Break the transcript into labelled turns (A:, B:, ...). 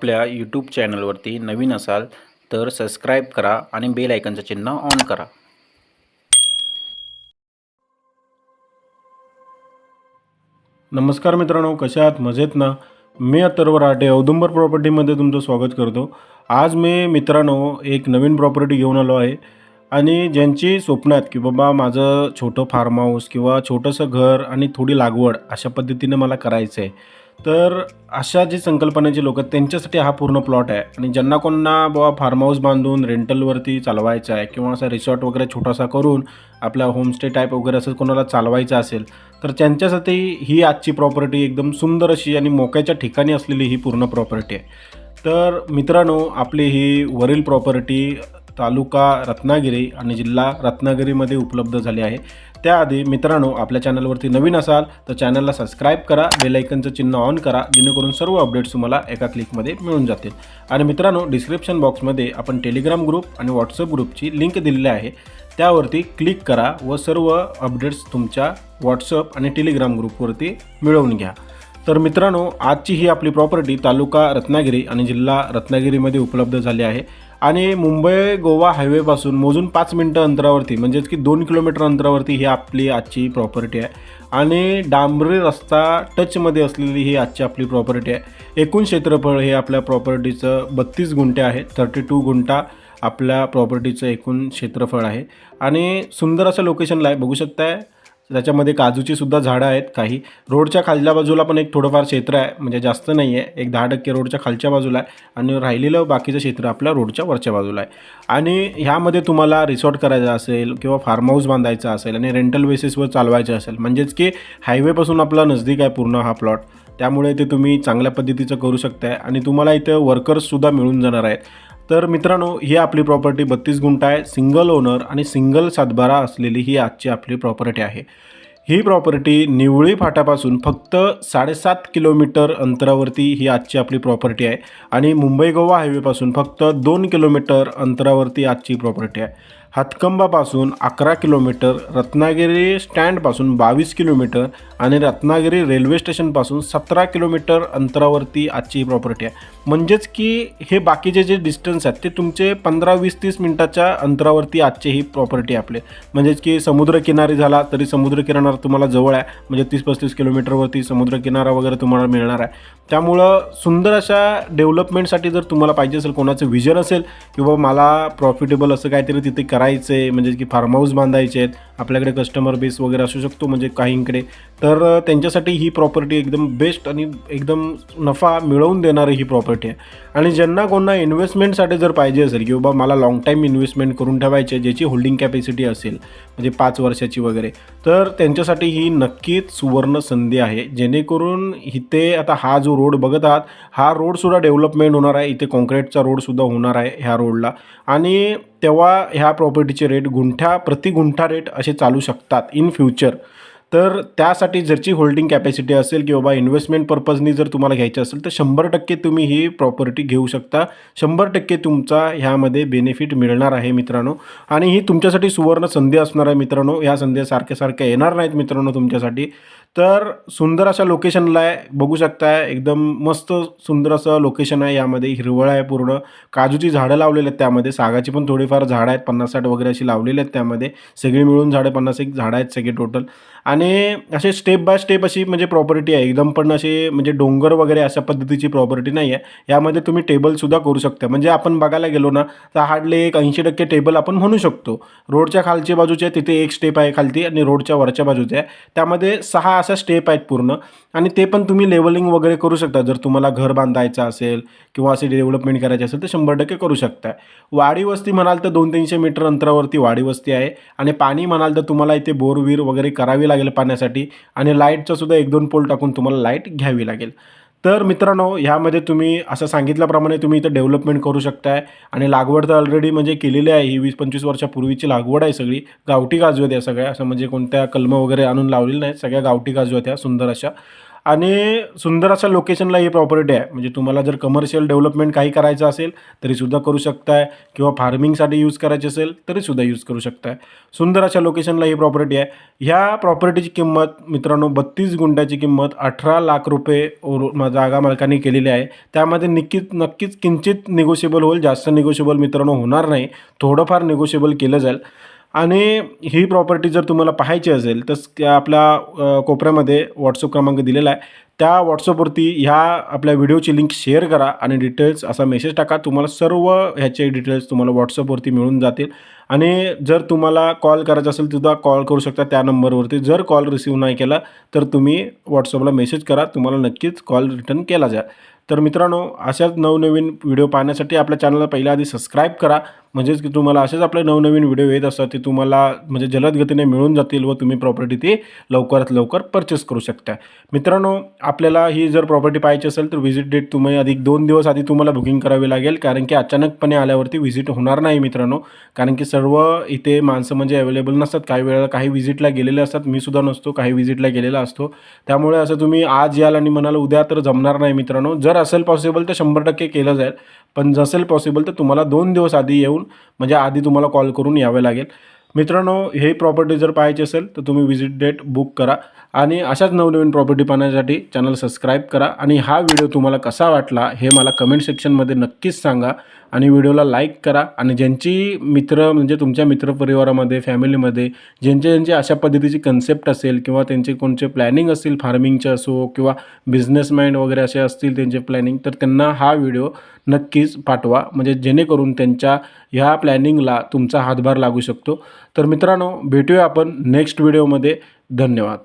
A: आपल्या यूट्यूब चॅनलवरती नवीन असाल तर सबस्क्राईब करा आणि बेल आयकनचं चिन्ह ऑन करा।
B: नमस्कार मित्रांनो, कशा आहात? मजेत ना? मी अथर्व राठे औदुंबर प्रॉपर्टीमध्ये तुमचं स्वागत करतो। आज मी मित्रांनो एक नवीन प्रॉपर्टी घेऊन आलो आहे आणि ज्यांची स्वप्न आहेत की बाबा माझं छोटं फार्म हाऊस किंवा छोटंसं घर आणि थोडी लागवड अशा पद्धतीने मला करायचं आहे। तर अशा जी संकल्पनेचे लोक आहेत त्यांच्यासाठी हा पूर्ण प्लॉट आहे। आणि ज्यांना कोणाला बाबा फार्म हाऊस बांधून रेंटलवरती चालवायचं आहे किंवा असा रिसॉर्ट वगैरे छोटासा करून आपला होमस्टे टाईप वगैरे असं कोणाला चालवायचं असेल तर त्यांच्यासाठी ही आजची प्रॉपर्टी एकदम सुंदर अशी आणि मोक्याच्या ठिकाणी असलेली ही पूर्ण प्रॉपर्टी आहे। तर मित्रांनो, आपली ही वरील प्रॉपर्टी तालुका रत्नागिरी आणि जिल्हा रत्नागिरीमध्ये उपलब्ध झाली आहे। त्याआधी मित्रांनो, आपल्या चॅनलवरती नवीन असाल तर चॅनलला सबस्क्राईब करा, बेल आयकनचं चिन्ह ऑन करा, जेणेकरून सर्व अपडेट्स तुम्हाला एका क्लिकमध्ये मिळून जातील। आणि मित्रांनो, डिस्क्रिप्शन बॉक्समध्ये आपण टेलिग्राम ग्रुप आणि व्हॉट्सअप ग्रुपची लिंक दिलेली आहे, त्यावरती क्लिक करा व सर्व अपडेट्स तुमच्या व्हॉट्सअप आणि टेलिग्राम ग्रुपवरती मिळवून घ्या। तर मित्रांनो, आजची ही आपली प्रॉपर्टी तालुका रत्नागिरी आणि जिल्हा रत्नागिरीमध्ये उपलब्ध झाली आहे आणि मुंबई गोवा हायवेपासून मोजून 5 मिनिटं अंतरावरती म्हणजेच की 2 किलोमीटर अंतरावरती ही आपली आजची प्रॉपर्टी आहे आणि डांबरी रस्ता टचमध्ये असलेली ही आजची आपली प्रॉपर्टी आहे। एकूण क्षेत्रफळ हे आपल्या प्रॉपर्टीचं 32 गुंठे आहे। 32 गुंठा आपल्या प्रॉपर्टीचं एकूण क्षेत्रफळ आहे आणि सुंदर असं लोकेशनला आहे, बघू शकताय। त्याच्यामध्ये काजूची सुद्धा झाडं आहेत काही। रोडच्या खालच्या बाजूला पण एक थोडंफार क्षेत्र आहे, म्हणजे जास्त नाही आहे, एक 10% रोडच्या खालच्या बाजूला आहे आणि राहिलेलं बाकीचं क्षेत्र आपल्या रोडच्या वरच्या बाजूला आहे। आणि ह्यामध्ये तुम्हाला रिसॉर्ट करायचा असेल किंवा फार्म हाऊस बांधायचा असेल आणि रेंटल बेसिसवर चालवायचं असेल, म्हणजेच की हायवेपासून आपला नजदीक आहे पूर्ण हा प्लॉट, त्यामुळे ते तुम्ही चांगल्या पद्धतीचं करू शकताय आणि तुम्हाला इथं वर्कर्ससुद्धा मिळून जाणार आहेत। तर मित्रांनो, ही आपली प्रॉपर्टी 32 गुंठा आहे, सिंगल ओनर आणि सिंगल सातबारा असलेली ही आजची आपली प्रॉपर्टी आहे। ही प्रॉपर्टी निवळी फाट्यापासून फक्त 7.5 किलोमीटर अंतरावरती ही आजची आपली प्रॉपर्टी आहे आणि मुंबई गोवा हायवेपासून फक्त 2 किलोमीटर अंतरावरती आजची प्रॉपर्टी आहे। हातकंबापासून 11 किलोमीटर, रत्नागिरी स्टँडपासून 22 किलोमीटर आणि रत्नागिरी रेल्वे स्टेशनपासून 17 किलोमीटर अंतरावरती आजची ही प्रॉपर्टी आहे। म्हणजेच की हे बाकीचे जे डिस्टन्स आहेत ते तुमचे 15-20-30 मिनटाच्या अंतरावरती आजची ही प्रॉपर्टी आपले, म्हणजेच की समुद्रकिनारी झाला तरी समुद्रकिनारा तुम्हाला जवळ आहे, म्हणजे 30-35 किलोमीटरवरती समुद्रकिनारा वगैरे तुम्हाला मिळणार आहे। त्यामुळं सुंदर अशा डेव्हलपमेंटसाठी जर तुम्हाला पाहिजे असेल, कोणाचं विजन असेल किंवा मला प्रॉफिटेबल असं काहीतरी तिथे करायचं आहे, म्हणजे की फार्म हाऊस बांधायचे आहेत, आपल्याकडे कस्टमर बेस वगैरे असू शकतो म्हणजे काहींकडे, तर त्यांच्यासाठी ही प्रॉपर्टी एकदम बेस्ट आणि एकदम नफा मिळवून देणारी ही प्रॉपर्टी आहे। आणि ज्यांना कोणा इन्व्हेस्टमेंटसाठी जर पाहिजे असेल की बाबा मला लाँग टाईम इन्व्हेस्टमेंट करून ठेवायचे, ज्याची होल्डिंग कॅपॅसिटी असेल म्हणजे 5 वर्षाची वगैरे, तर त्यांच्यासाठी ही नक्कीच सुवर्ण संधी आहे। जेणेकरून इथे आता हा जो रोड बघत आहात, हा रोडसुद्धा डेव्हलपमेंट होणार आहे, इथे कॉन्क्रीटचा रोडसुद्धा होणार आहे ह्या रोडला आणि तेव्हा ह्या प्रॉपर्टीचे रेट प्रति गुंठा रेट असे चालू शकतात इन फ्युचर। तर त्यासाठी जरची होल्डिंग कॅपॅसिटी असेल की बाबा इन्व्हेस्टमेंट पर्पजनी जर तुम्हाला घ्यायचं असेल तर 100% तुम्ही ही प्रॉपर्टी घेऊ शकता, 100% तुमचा ह्यामध्ये बेनिफिट मिळणार आहे मित्रांनो। आणि ही तुमच्यासाठी सुवर्ण संधी असणार आहे मित्रांनो, ह्या संधी सारख्या येणार नाहीत मित्रांनो तुमच्यासाठी। तर सुंदर अशा लोकेशनला आहे, बघू शकताय, एकदम मस्त सुंदर असं लोकेशन आहे। यामध्ये हिरवळ आहे, पूर्ण काजूची झाडं लावलेली आहेत, त्यामध्ये सागाची पण थोडीफार झाडं आहेत, 50-60 वगैरे अशी लावलेली आहेत त्यामध्ये, सगळी मिळून झाडं 50-1 झाडं आहेत सगळे टोटल। आणि असे स्टेप बाय स्टेप अशी म्हणजे प्रॉपर्टी आहे, एकदम पण अशी म्हणजे डोंगर वगैरे अशा पद्धतीची प्रॉपर्टी नाही आहे। यामध्ये तुम्ही टेबलसुद्धा करू शकता, म्हणजे आपण बघायला गेलो ना तर हार्डली एक 80% टेबल आपण म्हणू शकतो। रोडच्या खालच्या बाजूचे तिथे एक स्टेप आहे खालती आणि रोडच्या वरच्या बाजूचे आहे, त्यामध्ये 6 अशा स्टेप आहेत पूर्ण। आणि ते पण तुम्ही लेवलिंग वगैरे करू शकता, जर तुम्हाला घर बांधायचं असेल किंवा असे डेव्हलपमेंट करायचे असेल तर 100% करू शकता। वाडी वस्ती म्हणाल तर 200-300 मीटर अंतरावरती वाडी वस्ती आहे आणि पाणी म्हणाल तर तुम्हाला इथे बोरवीर वगैरे करावी लागेल पाण्यासाठी आणि लाईटचा सुद्धा 1-2 पोल टाकून तुम्हाला लाईट घ्यावी लागेल। तर मित्रांनो, ह्यामध्ये तुम्ही असं सांगितल्याप्रमाणे तुम्ही इथं डेव्हलपमेंट करू शकताय आणि लागवड तर ऑलरेडी म्हणजे केलेली आहे, ही 20-25 वर्षापूर्वीची लागवड आहे, सगळी गावठी काजू आहेत या सगळ्या, असं म्हणजे कोणत्या कलमं वगैरे आणून लावलेल्या नाहीत, सगळ्या गावठी काजू आहेत ह्या सुंदर अशा। आणि सुंदर अशा लोकेशनला ही प्रॉपर्टी आहे. म्हणजे तुम्हाला जर कमर्शियल डेव्हलपमेंट काही करायचं असेल तरीसुद्धा करू शकताय किंवा फार्मिंगसाठी यूज करायची असेल तरीसुद्धा यूज करू शकताय. सुंदर अशा लोकेशनला ही प्रॉपर्टी आहे. ह्या प्रॉपर्टीची किंमत मित्रांनो 32 गुंठ्याची किंमत 18 लाख रुपये जागा मालकांनी केलेली आहे. त्यामध्ये नक्कीच किंचित निगोशिएबल होईल, जास्त निगोशिएबल मित्रांनो होणार नाही, थोडंफार निगोशिएबल केलं जाईल. आणि ही प्रॉपर्टी जर तुम्हाला पाहायची असेल तर आपल्या कोपऱ्यामध्ये व्हॉट्सअप क्रमांक दिलेला आहे. त्या व्हॉट्सअपवरती ह्या आपल्या व्हिडिओची लिंक शेअर करा आणि डिटेल्स असा मेसेज टाका. तुम्हाला सर्व ह्याचे डिटेल्स तुम्हाला व्हॉट्सअपवरती मिळून जातील. आणि जर तुम्हाला कॉल करायचा असेल सुद्धा कॉल करू शकता त्या नंबरवरती. जर कॉल रिसीव्ह नाही केला तर तुम्ही व्हॉट्सअपला मेसेज करा, तुम्हाला नक्कीच कॉल रिटर्न केला जाईल. तर मित्रांनो, अशाच नवनवीन व्हिडिओ पाहण्यासाठी आपल्या चॅनलला पहिल्या आधी सबस्क्राईब करा, म्हणजेच की तुम्हाला असेच आपले नवनवीन व्हिडिओ येत असतात ते तुम्हाला म्हणजे जलद गतीने मिळून जातील व तुम्ही प्रॉपर्टी ती लवकरात लवकर परचेस करू शकता. मित्रांनो, आपल्याला ही जर प्रॉपर्टी पाहायची असेल तर व्हिजिट डेट तुम्ही अधिक 2 दिवस आधी तुम्हाला बुकिंग करावी लागेल, कारण की अचानकपणे आल्यावरती व्हिजिट होणार नाही मित्रांनो. कारण की सर्व इथे माणसं म्हणजे अवेलेबल नसतात. काही वेळेला काही व्हिजिटला गेलेले असतात, मी सुद्धा नसतो, काही व्हिजिटला गेलेला असतो. त्यामुळे असं तुम्ही आज याल आणि म्हणाल उद्या तर जमणार नाही मित्रांनो. जर असेल पॉसिबल तर 100% केलं जाईल, पण नसेल पॉसिबल तर तुम्हाला 2 दिवस आधी येऊन म्हणजे आधी तुम्हाला कॉल करून यावे लागेल. मित्रांनो, हे प्रॉपर्टी जर पाहायची असेल तर तुम्ही व्हिजिट डेट बुक करा आणि अशाच नवनवीन प्रॉपर्टी पाहण्यासाठी चॅनल सबस्क्राईब करा. आणि हा व्हिडिओ तुम्हाला कसा वाटला हे मला कमेंट सेक्शनमध्ये नक्कीच सांगा. आणि व्हिडिओला लाईक करा. आणि ज्यांची मित्र म्हणजे तुमच्या मित्रपरिवारामध्ये फॅमिलीमध्ये ज्यांचे अशा पद्धतीची कन्सेप्ट असेल किंवा त्यांचे कोणते प्लॅनिंग असतील फार्मिंगचे असो किंवा बिझनेसमॅन वगैरे असे असतील त्यांचे प्लॅनिंग, तर त्यांना हा व्हिडिओ नक्कीच पाठवा, म्हणजे जेणेकरून त्यांच्या ह्या प्लॅनिंगला तुमचा हातभार लागू शकतो. तर मित्रांनो, भेटूया आपण नेक्स्ट व्हिडिओमध्ये. धन्यवाद.